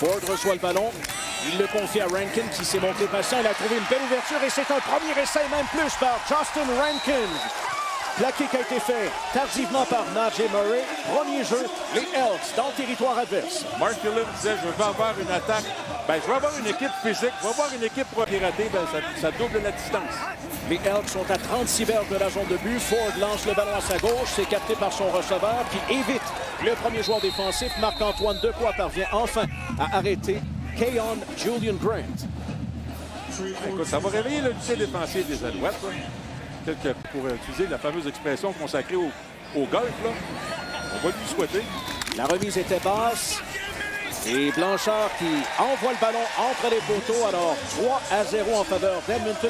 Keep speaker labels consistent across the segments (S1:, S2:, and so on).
S1: Ford reçoit le ballon. Il le confie à Rankin qui s'est montré patient. Il a trouvé une belle ouverture et c'est un premier essai, même plus, par Justin Rankin. Plaqué qui a été fait tardivement par Najee Murray. Premier jeu, les Elks dans le territoire adverse.
S2: Mark Phillips disait, je veux avoir une attaque. Je veux avoir une équipe physique. Je veux avoir une équipe pour pirater. Ça double la distance.
S1: Les Elks sont à 36 verges de la zone de but. Ford lance le ballon à sa gauche. C'est capté par son receveur qui évite le premier joueur défensif. Marc-Antoine Depoix parvient enfin à arrêter Keon Julian Grant.
S2: Écoute, ça va réveiller l'unité défensive des Alouettes. Pour utiliser la fameuse expression consacrée au golf, là. On va lui souhaiter.
S1: La remise était basse. Et Blanchard qui envoie le ballon entre les poteaux. Alors 3-0 en faveur d'Edmonton.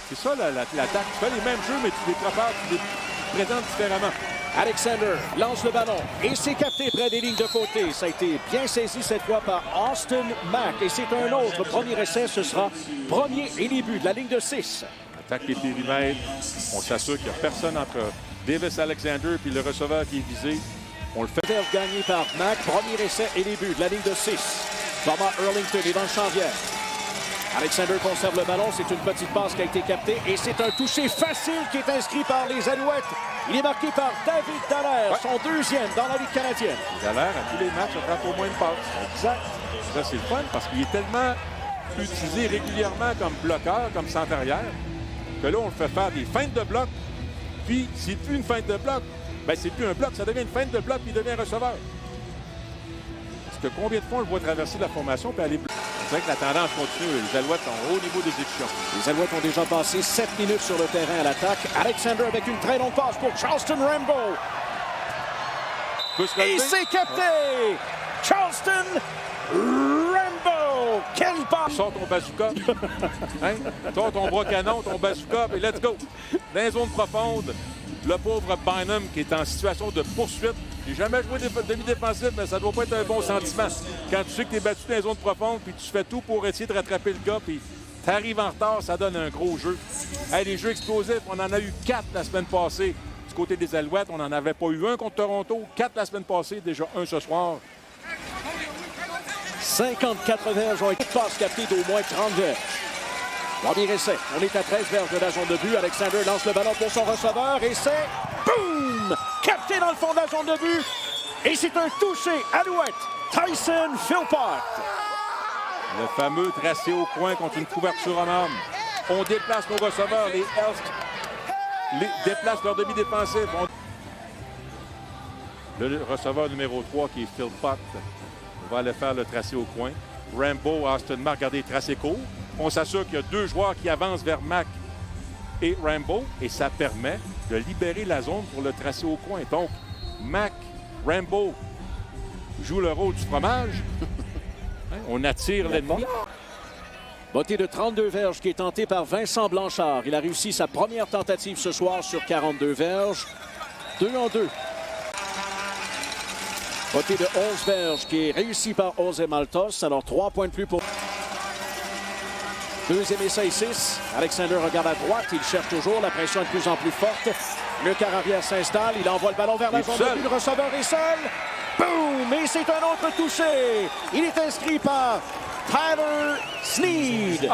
S2: C'est ça l'attaque. Tu fais les mêmes jeux, mais tu les prépares, tu les présentes différemment.
S1: Alexander lance le ballon et c'est capté près des lignes de côté. Ça a été bien saisi cette fois par Austin Mack. Et c'est un autre premier essai. Ce sera premier et début de la ligne de 6.
S2: Attaque les périmètres. On s'assure qu'il n'y a personne entre Davis Alexander et le receveur qui est visé. On le fait.
S1: Gagné par Mack. Premier essai et début de la ligne de 6. Thomas Erlington est dans le champ-vière. Alexander conserve le ballon. C'est une petite passe qui a été captée. Et c'est un toucher facile qui est inscrit par les Alouettes. Il est marqué par David Dallaire, son deuxième dans la Ligue canadienne.
S2: Dallaire, à tous les matchs, attrape au moins une passe.
S1: Exact.
S2: Ça, c'est le fun parce qu'il est tellement utilisé régulièrement comme bloqueur, comme centre arrière, que là, on le fait faire des feintes de bloc. Puis, c'est plus une feinte de bloc, c'est plus un bloc, ça devient une feinte de bloc, puis il devient receveur. Parce que combien de fois on le voit traverser la formation puis aller... On dirait que la tendance continue. Les Alouettes sont au niveau des exécutions.
S1: Les Alouettes ont déjà passé 7 minutes sur le terrain à l'attaque. Alexander avec une très longue passe pour Charleston Rambo. Et c'est capté! Charleston Rambo! Quelle passe!
S2: Sors ton bazooka. Hein? Sors ton bras canon, ton bazooka, et let's go! Dans les zones profondes, le pauvre Bynum qui est en situation de poursuite. J'ai jamais joué demi-défensif, mais ça doit pas être un bon sentiment. Quand tu sais que tu es battu dans les zones profondes, puis tu fais tout pour essayer de rattraper le gars, puis tu arrives en retard, ça donne un gros jeu. Hey, les jeux explosifs, on en a eu 4 la semaine passée. Du côté des Alouettes, on n'en avait pas eu un contre Toronto, 4 la semaine passée, déjà un ce soir.
S1: 54 verges ont été passes captées d'au moins 30 verges. Premier essai. On est à 13 verges de la zone de but. Alexander lance le ballon pour son receveur et c'est... Boum! Capté dans le fond de la zone de but. Et c'est un touché Alouette. Tyson Philpott.
S2: Le fameux tracé au coin contre une couverture en homme. On déplace nos receveurs. Les Elks déplacent leur demi-défensif. Le receveur numéro 3 qui est Philpott va aller faire le tracé au coin. Rambo, Austin Mack, regardez, tracé court. On s'assure qu'il y a 2 joueurs qui avancent vers Mack et Rambo et ça permet de libérer la zone pour le tracer au coin. Donc, Mack, Rambo joue le rôle du fromage. Hein? On attire l'ennemi.
S1: Bottée de 32 verges qui est tentée par Vincent Blanchard. Il a réussi sa première tentative ce soir sur 42 verges. 2-2. Bottée de 11 verges qui est réussie par Jose Maltos. Alors 3 points de plus pour... Deuxième essai 6. Alexander regarde à droite. Il cherche toujours. La pression est de plus en plus forte. Le quart arrière s'installe. Il envoie le ballon vers la zone de but. Le receveur est seul. Boum! Et c'est un autre touché. Il est inscrit par Tyler Sneed.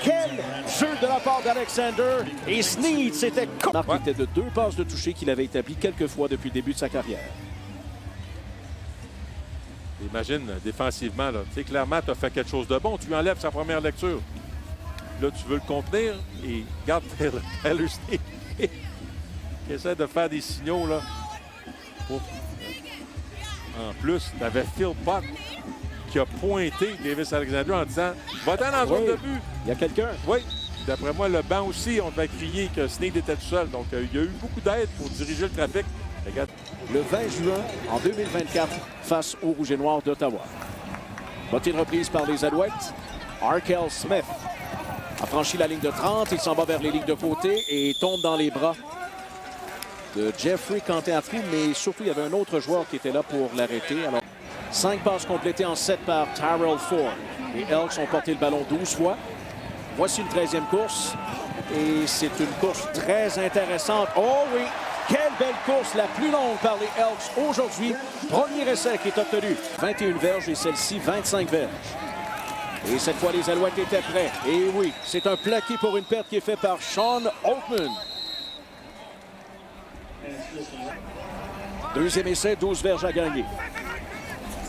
S1: Quel jeu de la part d'Alexander. Et Sneed, c'était... Marque était de 2 passes de toucher qu'il avait établi quelques fois depuis le début de sa carrière.
S2: Imagine, défensivement, là, tu sais, clairement, tu as fait quelque chose de bon. Tu lui enlèves sa première lecture. Là, tu veux le contenir et regarde Tyler Sneed qui essaie de faire des signaux, là. En plus, tu avais Philpott qui a pointé Davis Alexander en disant « Va-t'en dans la zone de but! »
S1: Il y a quelqu'un.
S2: Oui. D'après moi, le banc aussi, on devait crier que Sneed était tout seul. Donc, il y a eu beaucoup d'aide pour diriger le trafic. Regarde.
S1: Le 20 juin en 2024 face aux Rouges et Noirs d'Ottawa. Bottée de reprise par les Alouettes. Arkell Smith a franchi la ligne de 30. Il s'en va vers les lignes de côté et tombe dans les bras de Jeffrey Canté-Atrou, mais surtout, il y avait un autre joueur qui était là pour l'arrêter. Alors, 5 passes complétées en 7 par Tyrell Ford. Les Elks ont porté le ballon 12 fois. Voici une 13e course. Et c'est une course très intéressante. Oh oui! Quelle belle course, la plus longue par les Elks aujourd'hui. Premier essai qui est obtenu. 21 verges et celle-ci 25 verges. Et cette fois, les Alouettes étaient prêts. Et oui, c'est un plaqué pour une perte qui est fait par Sean Oakman. Deuxième essai, 12 verges à gagner.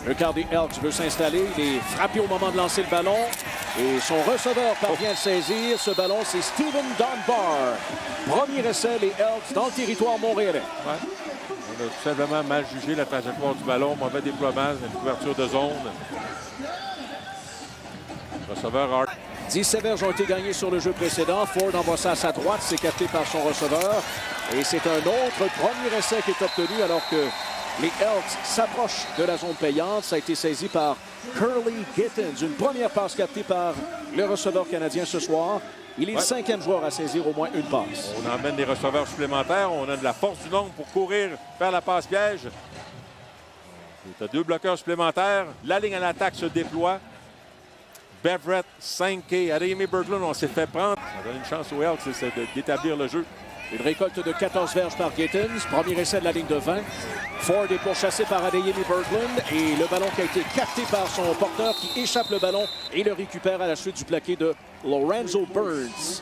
S1: Le quart des Elks veut s'installer. Il est frappé au moment de lancer le ballon. Et son receveur parvient à le saisir. Ce ballon, c'est Steven Dunbar. Premier essai, les Elks dans le territoire montréalais.
S2: Ouais. On a tout simplement mal jugé la trajectoire du ballon. Mauvais déploiement, une couverture de zone. Receveur Hart.
S1: 17 verges ont été gagnés sur le jeu précédent. Ford envoie ça à sa droite. C'est capté par son receveur. Et c'est un autre premier essai qui est obtenu alors que les Elks s'approchent de la zone payante. Ça a été saisi par Curly Gittens. Une première passe captée par le receveur canadien ce soir. Il est le cinquième joueur à saisir au moins une passe.
S2: On emmène des receveurs supplémentaires. On a de la force du nombre pour courir, faire la passe piège. Tu as deux bloqueurs supplémentaires. La ligne à l'attaque se déploie. Beverett, 5K, Adeyemi Berglund, on s'est fait prendre. Ça donne une chance aux Elks d'établir le jeu.
S1: Une récolte de 14 verges par Gittens. Premier essai de la ligne de 20. Ford est pourchassé par Adeyemi Berglund. Et le ballon qui a été capté par son porteur qui échappe le ballon et le récupère à la suite du plaqué de Lorenzo Burns.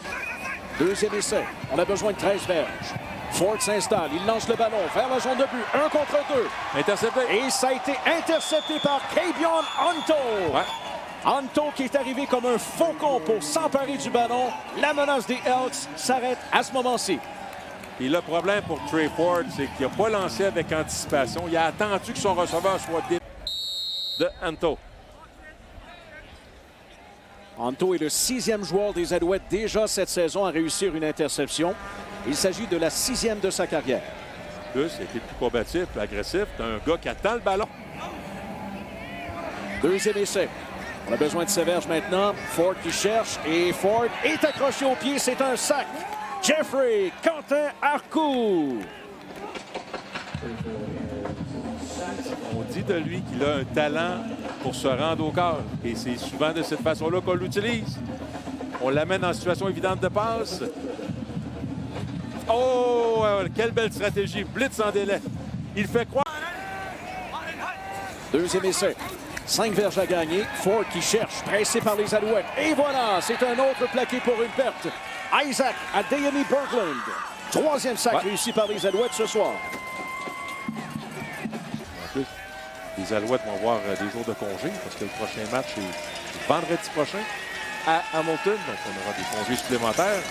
S1: Deuxième essai. On a besoin de 13 verges. Ford s'installe. Il lance le ballon vers la zone de but. 1 contre 2.
S2: Intercepté.
S1: Et ça a été intercepté par Kabion Anto.
S2: Ouais.
S1: Anto qui est arrivé comme un faucon pour s'emparer du ballon. La menace des Elks s'arrête à ce moment-ci.
S2: Et le problème pour Trey Ford, c'est qu'il n'a pas lancé avec anticipation. Il a attendu que son receveur soit de Anto.
S1: Anto est le 6e joueur des Alouettes déjà cette saison à réussir une interception. Il s'agit de la 6e de sa carrière.
S2: Plus, il était plus combatif, plus agressif. C'est un gars qui attend le ballon.
S1: Deuxième essai. On a besoin de séverges maintenant. Ford qui cherche et Ford est accroché au pied. C'est un sac. Jeffrey Quentin Arcou.
S2: On dit de lui qu'il a un talent pour se rendre au corps. Et c'est souvent de cette façon-là qu'on l'utilise. On l'amène en situation évidente de passe. Oh, quelle belle stratégie. Blitz en délai. Il fait croire.
S1: Deuxième essai. 5 verges à gagner. Ford qui cherche, pressé par les Alouettes. Et voilà, c'est un autre plaqué pour une perte. Isaac Adeyemi Berglund. Troisième sac réussi par les Alouettes ce soir.
S2: En plus, les Alouettes vont avoir des jours de congé parce que le prochain match est vendredi prochain à Hamilton. Donc, on aura des congés supplémentaires.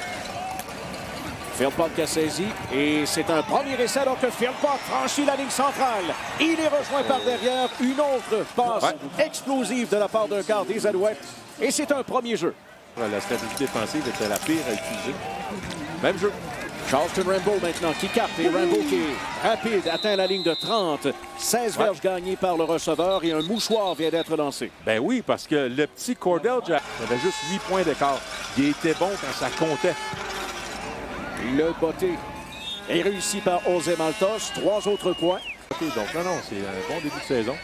S1: Philpott qui a saisi et c'est un premier essai alors que Philpott franchit la ligne centrale. Il est rejoint par derrière. Une autre passe explosive de la part d'un quart des Alouettes. Et c'est un premier jeu.
S2: La stratégie défensive était la pire à utiliser. Même jeu.
S1: Charleston Rambo maintenant qui capte et Rambo qui est rapide, atteint la ligne de 30. 16 verges gagnées par le receveur et un mouchoir vient d'être lancé.
S2: Ben oui, parce que le petit Cordell Jack avait juste 8 points d'écart. Il était bon quand ça comptait.
S1: Le botté est réussi par José Maltos. 3 autres points.
S2: Donc non, c'est un bon début de saison.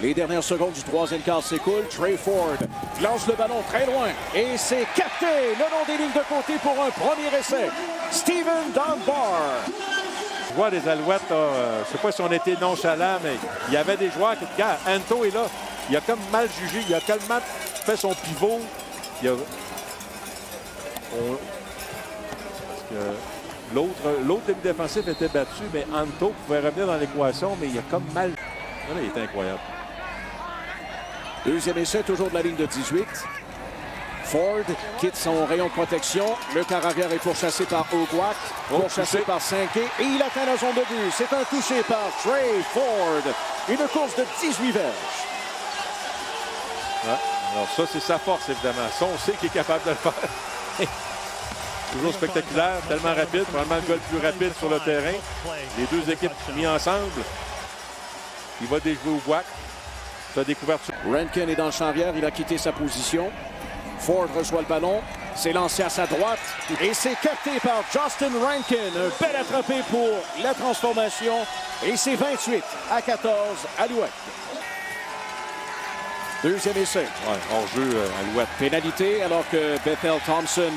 S1: Les dernières secondes du troisième quart s'écoulent. Trey Ford lance le ballon très loin et c'est capté le long des lignes de côté pour un premier essai. Steven Dunbar.
S2: Je vois les Alouettes, je ne sais pas si on était nonchalants, mais il y avait des joueurs qui... Regarde, Anto est là. Il a comme mal jugé. Il a tellement fait son pivot. Parce que l'autre début défensif était battu, mais Anto pouvait revenir dans l'équation, mais il a comme mal... Là, il était incroyable.
S1: Deuxième essai, toujours de la ligne de 18. Ford quitte son rayon de protection. Le quart arrière est pourchassé par Oguac, pourchassé par 5K et il atteint la zone de but. C'est un touché par Trey Ford. Une course de 18 verges.
S2: Ouais. Alors ça, c'est sa force, évidemment. Ça, on sait qu'il est capable de le faire. Toujours spectaculaire, tellement rapide. Probablement le gars le plus rapide sur le terrain. Les deux équipes mis ensemble. Il va déjouer Oguac. Ça des couvertures.
S1: Rankin est dans le champ arrière. Il a quitté sa position. Ford reçoit le ballon. C'est lancé à sa droite. Et c'est capté par Justin Rankin. Un bel attrapé pour la transformation. Et c'est 28-14 Alouettes. Deuxième essai.
S2: Ouais, hors-jeu Alouette.
S1: Pénalité alors que Bethel Thompson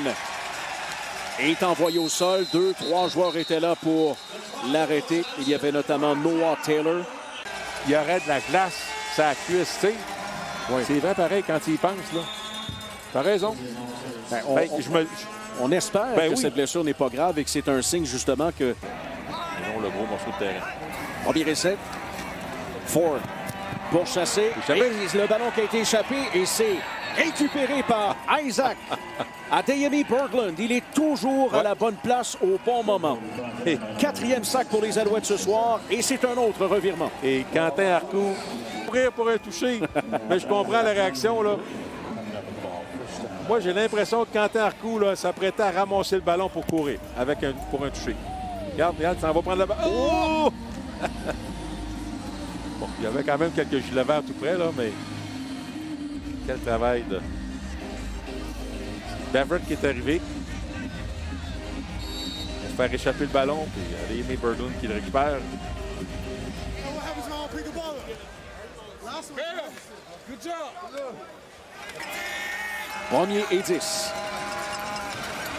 S1: est envoyé au sol. 2-3 joueurs étaient là pour l'arrêter. Il y avait notamment Noah Taylor.
S2: Il y aurait de la glace, ça cuisse, tu sais.
S1: Oui.
S2: C'est vrai pareil quand il y pense, là. T'as raison.
S1: Ben, on espère que
S2: oui.
S1: cette blessure n'est pas grave et que c'est un signe justement que...
S2: Ils ont le gros morceau de terrain.
S1: Premier essai. Ford pour chasser. Et le ballon qui a été échappé et c'est récupéré par Isaac. Adeyemi Berglund, il est toujours à la bonne place au bon moment.
S2: Et
S1: 4e sac pour les Alouettes ce soir et c'est un autre revirement.
S2: Et Quentin Arcou, courir pour un toucher. Mais je comprends la réaction, là. Moi, j'ai l'impression que Quentin Arcou s'apprêtait à ramasser le ballon pour courir pour un toucher. Regarde, ça va prendre la balle. Oh! Bon, il y avait quand même quelques gilets verts tout près, là, mais quel travail de Beverett qui est arrivé pour faire échapper le ballon, puis Adeyemi Berglund qui le récupère.
S1: Premier et 10.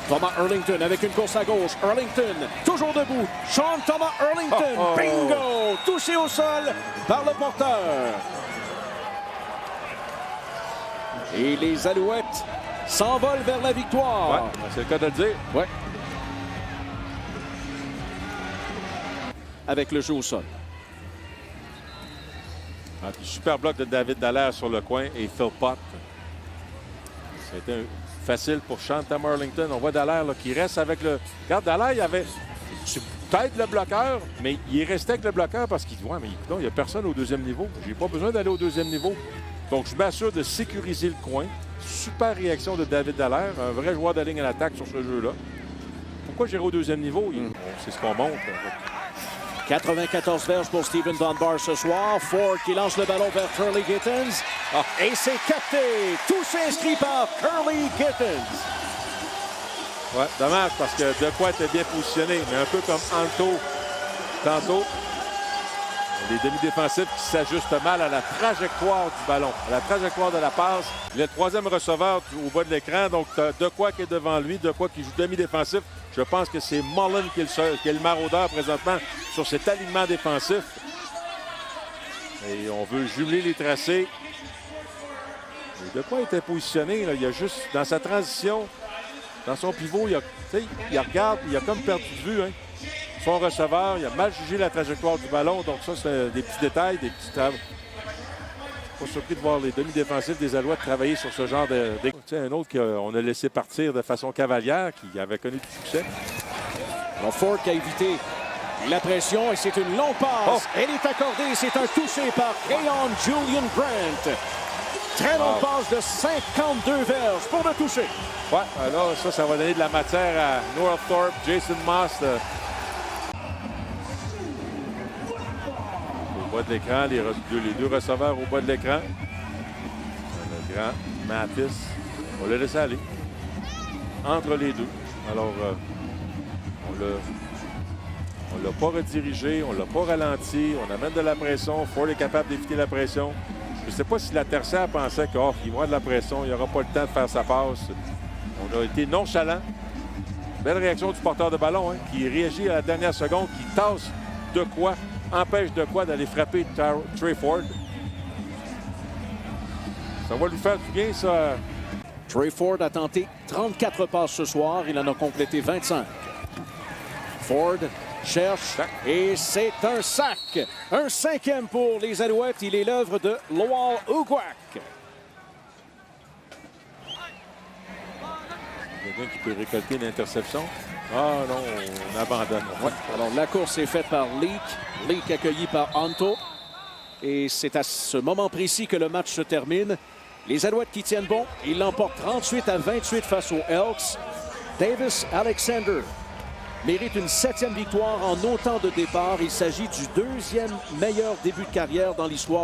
S1: Thomas Erlington avec une course à gauche. Erlington, toujours debout. Sean Thomas Erlington. Bingo! Touché au sol par le porteur. Et les Alouettes s'envolent vers la victoire.
S2: Ouais, c'est le cas de le dire.
S1: Ouais. Avec le jeu au sol.
S2: Super bloc de David Dallaire sur le coin et Phil Pott. C'était facile pour Sean Thomas Erlington. On voit Dallaire qui reste avec le... Regarde, Dallaire, il avait peut-être le bloqueur, mais il est resté avec le bloqueur parce qu'il dit « Ouais, mais écoute, il n'y a personne au deuxième niveau. J'ai pas besoin d'aller au deuxième niveau. » Donc, je m'assure de sécuriser le coin. Super réaction de David Dallaire, un vrai joueur de ligne à l'attaque sur ce jeu-là. Pourquoi j'irai au deuxième niveau? C'est ce qu'on montre.
S1: 94 verges pour Steven Dunbar ce soir. Ford qui lance le ballon vers Kurleigh Gittens. Et c'est capté. Tous inscrits par Kurleigh Gittens.
S2: Ouais, dommage parce que Dequoy était bien positionné, mais un peu comme Anto tantôt. Les demi-défensifs qui s'ajustent mal à la trajectoire du ballon, à la trajectoire de la passe. Le troisième receveur au bas de l'écran, donc Dequoy qui est devant lui, Dequoy qui joue demi-défensif. Je pense que c'est Mullen qui est le maraudeur présentement sur cet alignement défensif. Et on veut jumeler les tracés. Et Dequoy était positionné, là, il a juste, dans sa transition, dans son pivot, il regarde, il a comme perdu de vue. Hein. Son receveur, il a mal jugé la trajectoire du ballon. Donc ça, c'est des petits détails, des petits travaux. Pas surpris de voir les demi-défensifs des Alouettes travailler sur ce genre de... Un autre qu'on a laissé partir de façon cavalière, qui avait connu du succès.
S1: Alors Ford qui a évité la pression et c'est une longue passe. Elle est accordée. C'est un touché par Keon Julian Grant. Très longue passe de 52 verges pour le toucher.
S2: Ouais, alors ça va donner de la matière à Noah Thorpe, Jason Moss. Au bas de l'écran, les deux receveurs au bas de l'écran. Le grand Mathis. On va le laisser aller. Entre les deux. Alors, on l'a pas redirigé, on l'a pas ralenti, on amène de la pression. Ford est capable d'éviter la pression. Je ne sais pas si la tertiaire pensait qu'il va avoir de la pression, il n'aura pas le temps de faire sa passe. On a été nonchalant. Belle réaction du porteur de ballon, hein, qui réagit à la dernière seconde, qui tasse Dequoy, empêche Dequoy d'aller frapper Trey Ford. Ça va lui faire du bien, ça.
S1: Trey Ford a tenté 34 passes ce soir. Il en a complété 25. Ford cherche et c'est un sac. Un 5e pour les Alouettes. Il est l'œuvre de Lowell Uguak.
S2: Quelqu'un qui peut récolter l'interception. Ah non, on abandonne.
S1: Ouais. Alors la course est faite par Leak. Leak accueilli par Anto. Et c'est à ce moment précis que le match se termine. Les Alouettes qui tiennent bon. Ils l'emportent 38-28 face aux Elks. Davis Alexander mérite une 7e victoire en autant de départs. Il s'agit du 2e meilleur début de carrière dans l'histoire